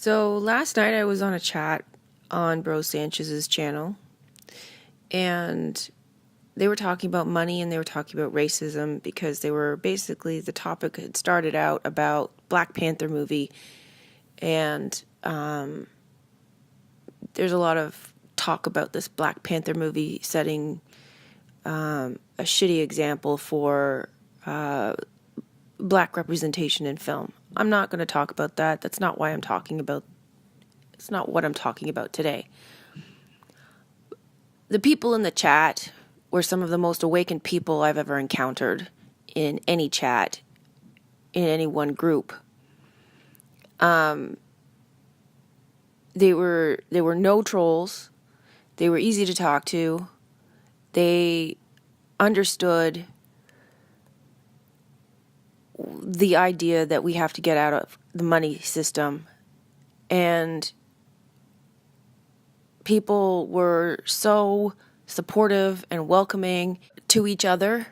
So last night I was on a chat on Bro Sanchez's channel, and they were talking about money and they were talking about racism because they were basically, the topic had started out about Black Panther movie, and there's a lot of talk about this Black Panther movie setting a shitty example for black representation in film. I'm not going to talk about that. That's not why I'm talking about. It's not what I'm talking about today. The people in the chat were some of the most awakened people I've ever encountered in any chat, in any one group. They were no trolls. They were easy to talk to. They understood the idea that we have to get out of the money system, and people were so supportive and welcoming to each other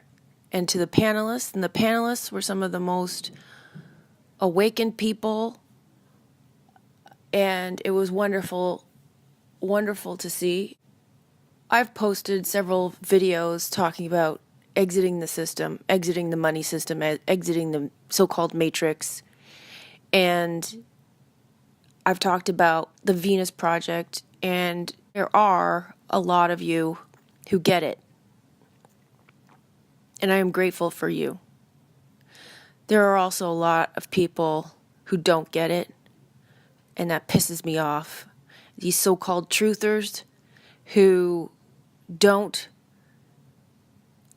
and to the panelists, and the panelists were some of the most awakened people, and it was wonderful to see. I've posted several videos talking about exiting the system, exiting the money system, exiting the so-called matrix. And I've talked about the Venus Project, and there are a lot of you who get it. And I am grateful for you. There are also a lot of people who don't get it, and that pisses me off. These so-called truthers who don't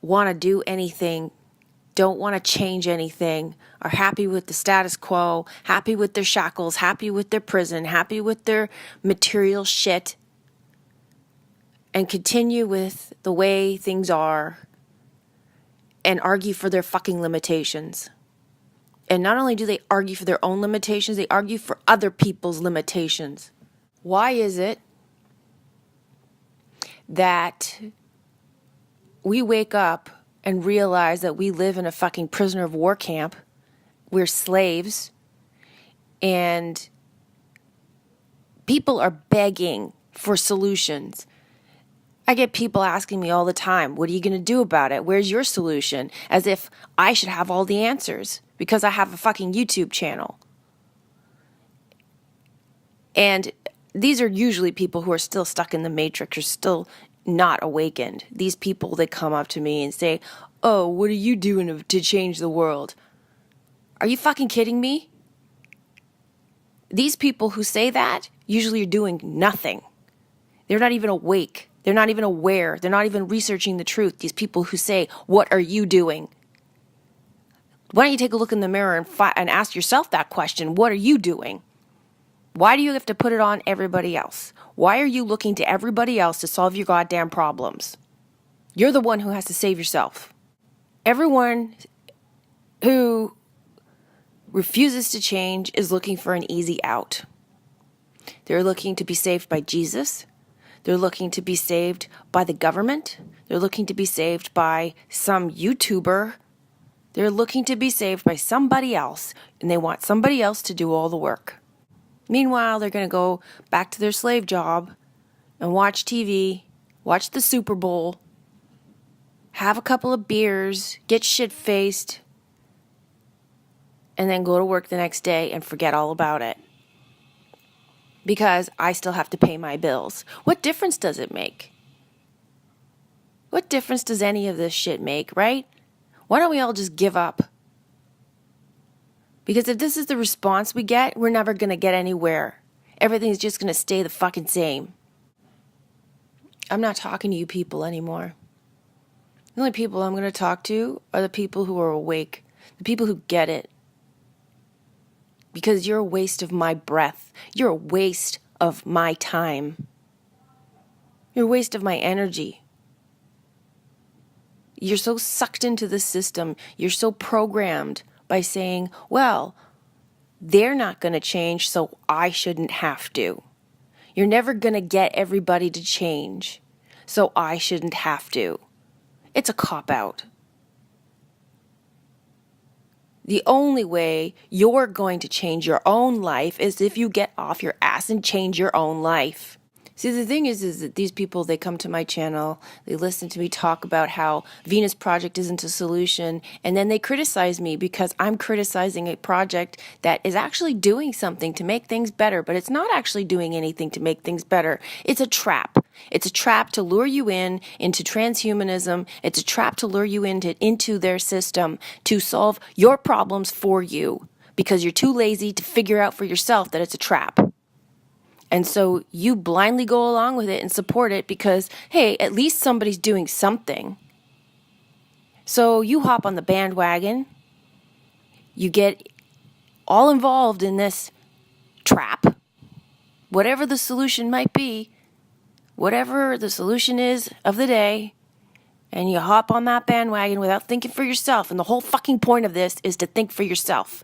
want to do anything, don't want to change anything, are happy with the status quo, happy with their shackles, happy with their prison, happy with their material shit, and continue with the way things are and argue for their fucking limitations. And not only do they argue for their own limitations, they argue for other people's limitations. Why is it that we wake up and realize that we live in a fucking prisoner of war camp? We're slaves, and people are begging for solutions. I get people asking me all the time, what are you going to do about it? Where's your solution? As if I should have all the answers because I have a fucking YouTube channel. And these are usually people who are still stuck in the matrix or still not awakened. These people that come up to me and say, oh, what are you doing to change the world? Are you fucking kidding me? These people who say that usually are doing nothing. They're not even awake. They're not even aware. They're not even researching the truth. These people who say, what are you doing? Why don't you take a look in the mirror and ask yourself that question? What are you doing? Why do you have to put it on everybody else? Why are you looking to everybody else to solve your goddamn problems? You're the one who has to save yourself. Everyone who refuses to change is looking for an easy out. They're looking to be saved by Jesus. They're looking to be saved by the government. They're looking to be saved by some YouTuber. They're looking to be saved by somebody else, and they want somebody else to do all the work. Meanwhile, they're going to go back to their slave job and watch TV, watch the Super Bowl, have a couple of beers, get shit-faced, and then go to work the next day and forget all about it. Because I still have to pay my bills. What difference does it make? What difference does any of this shit make, right? Why don't we all just give up? Because if this is the response we get, we're never going to get anywhere. Everything's just going to stay the fucking same. I'm not talking to you people anymore. The only people I'm going to talk to are the people who are awake. The people who get it. Because you're a waste of my breath. You're a waste of my time. You're a waste of my energy. You're so sucked into the system. You're so programmed by saying, well, they're not going to change, so I shouldn't have to. You're never going to get everybody to change, so I shouldn't have to. It's a cop-out. The only way you're going to change your own life is if you get off your ass and change your own life. See, the thing is that these people, they come to my channel, they listen to me talk about how Venus Project isn't a solution, and then they criticize me because I'm criticizing a project that is actually doing something to make things better, but it's not actually doing anything to make things better. It's a trap. It's a trap to lure you into transhumanism. It's a trap to lure you into their system to solve your problems for you because you're too lazy to figure out for yourself that it's a trap. And so you blindly go along with it and support it because, hey, at least somebody's doing something. So you hop on the bandwagon. You get all involved in this trap. Whatever the solution might be, whatever the solution is of the day, and you hop on that bandwagon without thinking for yourself. And the whole fucking point of this is to think for yourself.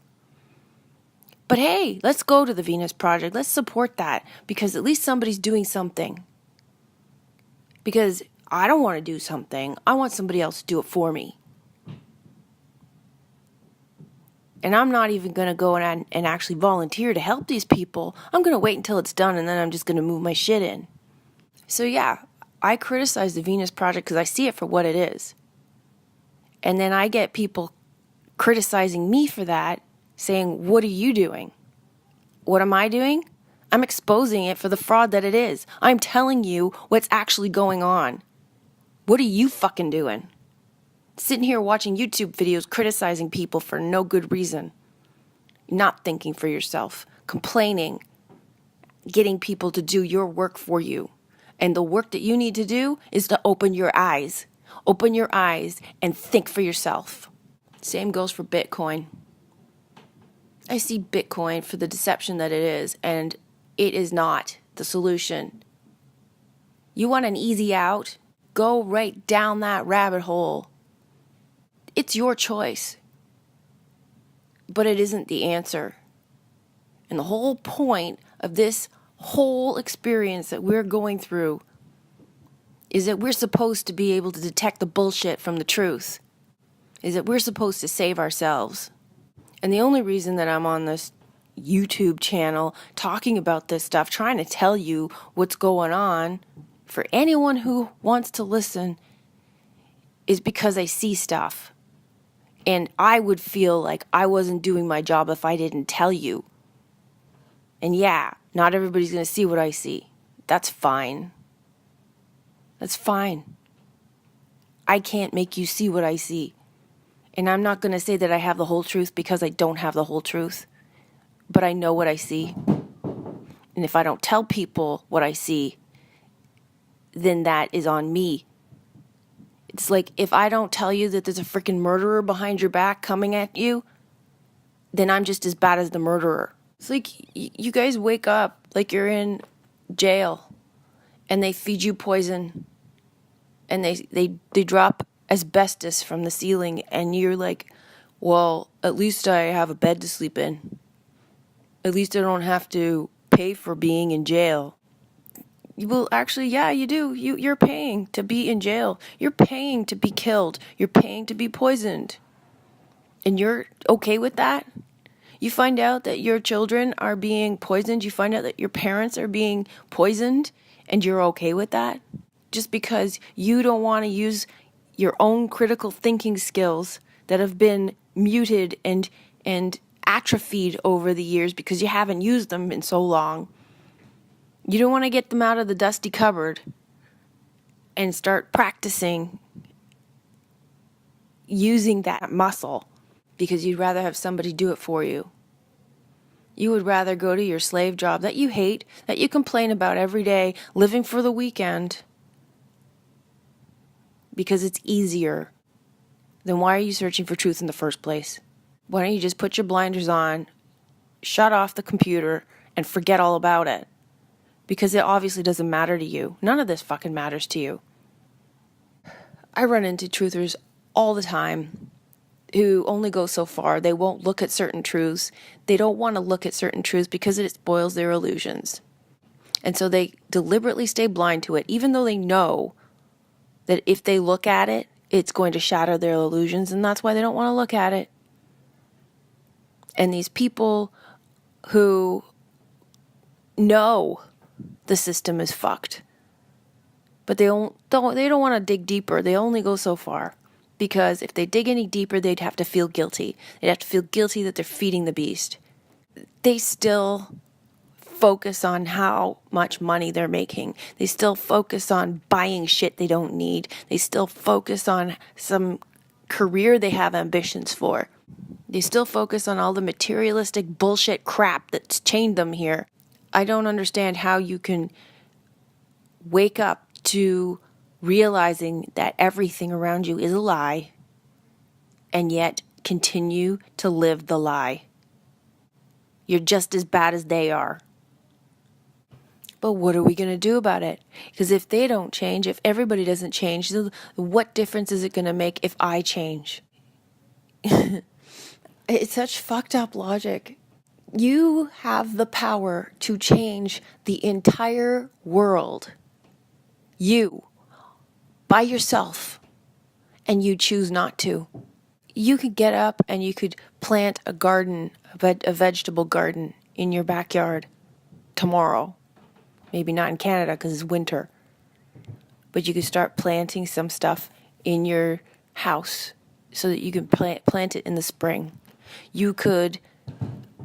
But hey, let's go to the Venus Project. Let's support that because at least somebody's doing something. Because I don't want to do something. I want somebody else to do it for me. And I'm not even going to go and actually volunteer to help these people. I'm going to wait until it's done and then I'm just going to move my shit in. So yeah, I criticize the Venus Project because I see it for what it is. And then I get people criticizing me for that, saying, what are you doing? What am I doing? I'm exposing it for the fraud that it is. I'm telling you what's actually going on. What are you fucking doing? Sitting here watching YouTube videos criticizing people for no good reason. Not thinking for yourself. Complaining. Getting people to do your work for you. And the work that you need to do is to open your eyes. Open your eyes and think for yourself. Same goes for Bitcoin. I see Bitcoin for the deception that it is, and it is not the solution. You want an easy out? Go right down that rabbit hole. It's your choice. But it isn't the answer. And the whole point of this whole experience that we're going through is that we're supposed to be able to detect the bullshit from the truth. Is that we're supposed to save ourselves. And the only reason that I'm on this YouTube channel talking about this stuff, trying to tell you what's going on for anyone who wants to listen, is because I see stuff. And I would feel like I wasn't doing my job if I didn't tell you. And yeah, not everybody's going to see what I see. That's fine. That's fine. I can't make you see what I see. And I'm not going to say that I have the whole truth because I don't have the whole truth. But I know what I see. And if I don't tell people what I see, then that is on me. It's like if I don't tell you that there's a freaking murderer behind your back coming at you, then I'm just as bad as the murderer. It's like you guys wake up like you're in jail and they feed you poison and they drop asbestos from the ceiling and you're like, well, at least I have a bed to sleep in. At least I don't have to pay for being in jail. Well, actually, yeah, you do. You're paying to be in jail. You're paying to be killed. You're paying to be poisoned. And you're okay with that? You find out that your children are being poisoned. You find out that your parents are being poisoned. And you're okay with that? Just because you don't want to use your own critical thinking skills that have been muted and atrophied over the years because you haven't used them in so long. You don't want to get them out of the dusty cupboard and start practicing using that muscle because you'd rather have somebody do it for you. You would rather go to your slave job that you hate, that you complain about every day, living for the weekend, because it's easier. Then why are you searching for truth in the first place? Why don't you just put your blinders on, shut off the computer, and forget all about it? Because it obviously doesn't matter to you. None of this fucking matters to you. I run into truthers all the time who only go so far. They won't look at certain truths. They don't want to look at certain truths because it spoils their illusions. And so they deliberately stay blind to it, even though they know that if they look at it, it's going to shatter their illusions, and that's why they don't want to look at it. And these people who know the system is fucked, but they don't want to dig deeper. They only go so far, because if they dig any deeper, they'd have to feel guilty. They'd have to feel guilty that they're feeding the beast. They still focus on how much money they're making. They still focus on buying shit they don't need. They still focus on some career they have ambitions for. They still focus on all the materialistic bullshit crap that's chained them here. I don't understand how you can wake up to realizing that everything around you is a lie and yet continue to live the lie. You're just as bad as they are. But what are we going to do about it? Because if they don't change, if everybody doesn't change, what difference is it going to make if I change? It's such fucked up logic. You have the power to change the entire world. You. By yourself. And you choose not to. You could get up and you could plant a garden, a vegetable garden in your backyard tomorrow. Maybe not in Canada because it's winter. But you could start planting some stuff in your house so that you can plant it in the spring. You could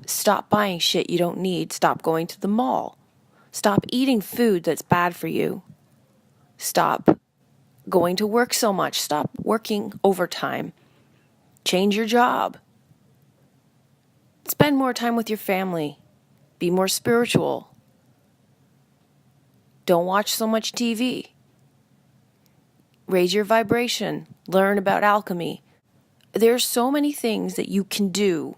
stop buying shit you don't need. Stop going to the mall. Stop eating food that's bad for you. Stop going to work so much. Stop working overtime. Change your job. Spend more time with your family. Be more spiritual. Don't watch so much TV. Raise your vibration. Learn about alchemy. There's so many things that you can do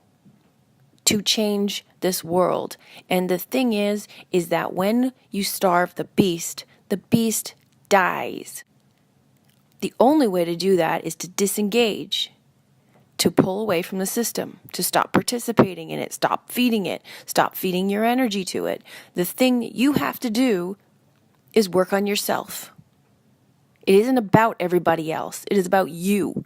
to change this world. And the thing is that when you starve the beast dies. The only way to do that is to disengage, to pull away from the system, to stop participating in it, stop feeding your energy to it. The thing that you have to do is work on yourself. It isn't about everybody else. It is about you.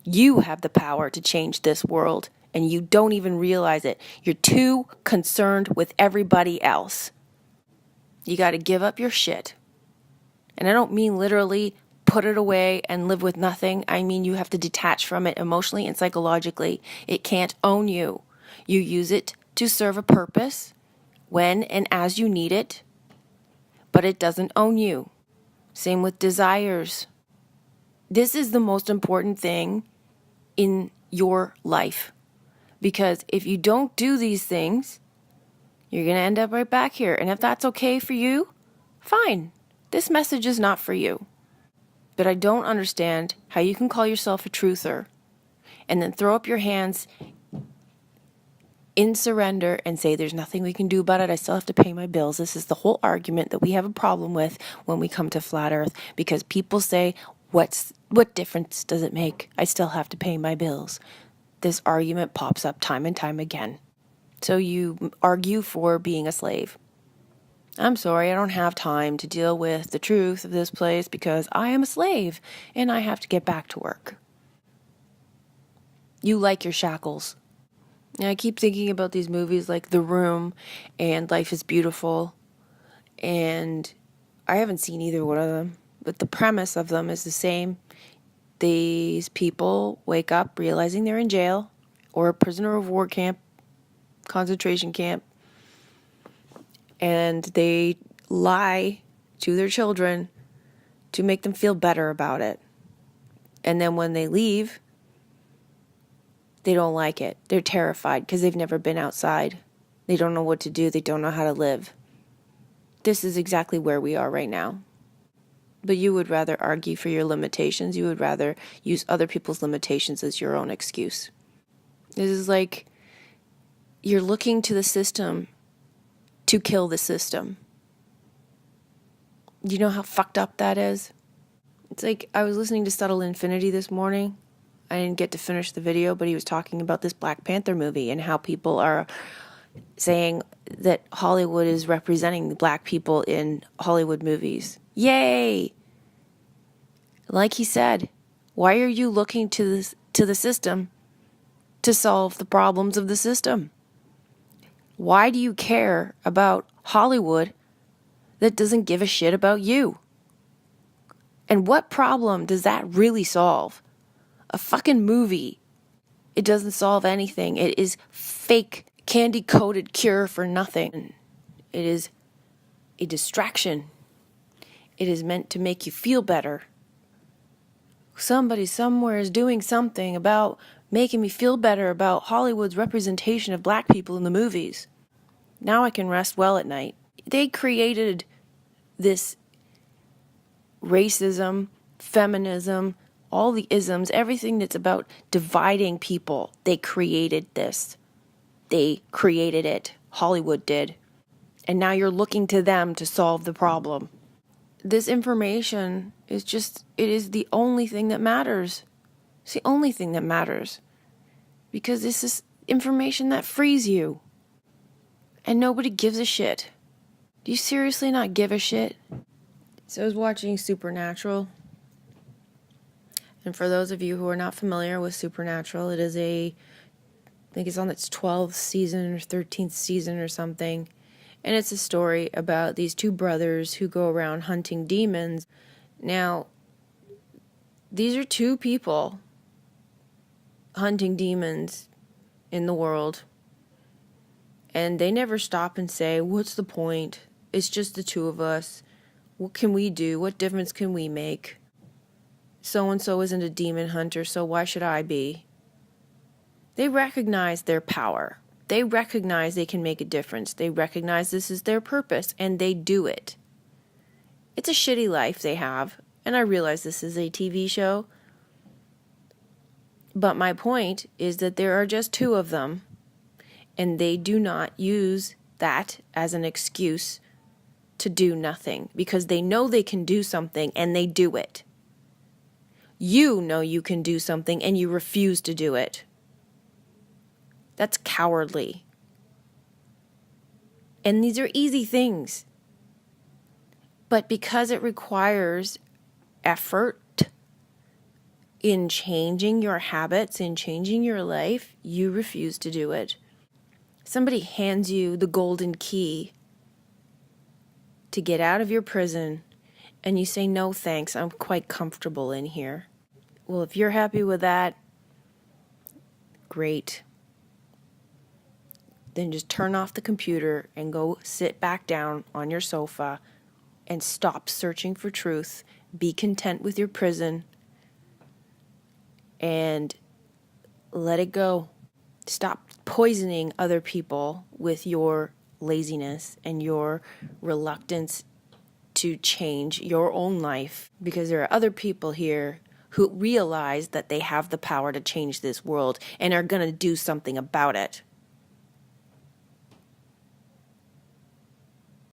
You have the power to change this world, and you don't even realize it. You're too concerned with everybody else. You got to give up your shit. And I don't mean literally put it away and live with nothing. I mean you have to detach from it emotionally and psychologically. It can't own you. You use it to serve a purpose when and as you need it, but it doesn't own you. Same with desires. This is the most important thing in your life. Because if you don't do these things, you're going to end up right back here. And if that's okay for you, fine. This message is not for you. But I don't understand how you can call yourself a truther and then throw up your hands in surrender and say there's nothing we can do about it. I still have to pay my bills. This is the whole argument that we have a problem with when we come to Flat Earth, because people say, what difference does it make? I still have to pay my bills. This argument pops up time and time again. So you argue for being a slave. I'm sorry, I don't have time to deal with the truth of this place because I am a slave and I have to get back to work. You like your shackles. And I keep thinking about these movies like The Room and Life is Beautiful, and I haven't seen either one of them, but the premise of them is the same. These people wake up realizing they're in jail or a prisoner of war camp, concentration camp, and they lie to their children to make them feel better about it. And then when they leave, they don't like it. They're terrified because they've never been outside. They don't know what to do. They don't know how to live. This is exactly where we are right now. But you would rather argue for your limitations. You would rather use other people's limitations as your own excuse. This is like you're looking to the system to kill the system. Do you know how fucked up that is? It's like I was listening to Subtle Infinity this morning. I didn't get to finish the video, but he was talking about this Black Panther movie and how people are saying that Hollywood is representing the black people in Hollywood movies. Yay! Like he said, why are you looking to the system to solve the problems of the system. Why do you care about Hollywood that doesn't give a shit about you? And what problem does that really solve? A fucking movie. It doesn't solve anything. It is fake, candy-coated cure for nothing. It is a distraction. It is meant to make you feel better. Somebody somewhere is doing something about making me feel better about Hollywood's representation of black people in the movies. Now I can rest well at night. They created this racism, feminism, all the isms, everything that's about dividing people. They created this. They created it. Hollywood did. And now you're looking to them to solve the problem. This information is just, it is the only thing that matters. It's the only thing that matters. Because this is information that frees you. And nobody gives a shit. Do you seriously not give a shit? So I was watching Supernatural. And for those of you who are not familiar with Supernatural, it is I think it's on its 12th season or 13th season or something. And it's a story about these two brothers who go around hunting demons. Now, these are two people hunting demons in the world. And they never stop and say, what's the point? It's just the two of us. What can we do? What difference can we make? So-and-so isn't a demon hunter, so why should I be? They recognize their power. They recognize they can make a difference. They recognize this is their purpose, and they do it. It's a shitty life they have, and I realize this is a TV show. But my point is that there are just two of them, and they do not use that as an excuse to do nothing, because they know they can do something, and they do it. You know you can do something, and you refuse to do it. That's cowardly. And these are easy things. But because it requires effort in changing your habits, in changing your life, you refuse to do it. Somebody hands you the golden key to get out of your prison, and you say, no thanks, I'm quite comfortable in here. Well, if you're happy with that, great. Then just turn off the computer and go sit back down on your sofa and stop searching for truth. Be content with your prison and let it go. Stop poisoning other people with your laziness and your reluctance to change your own life, because there are other people here who realize that they have the power to change this world and are going to do something about it.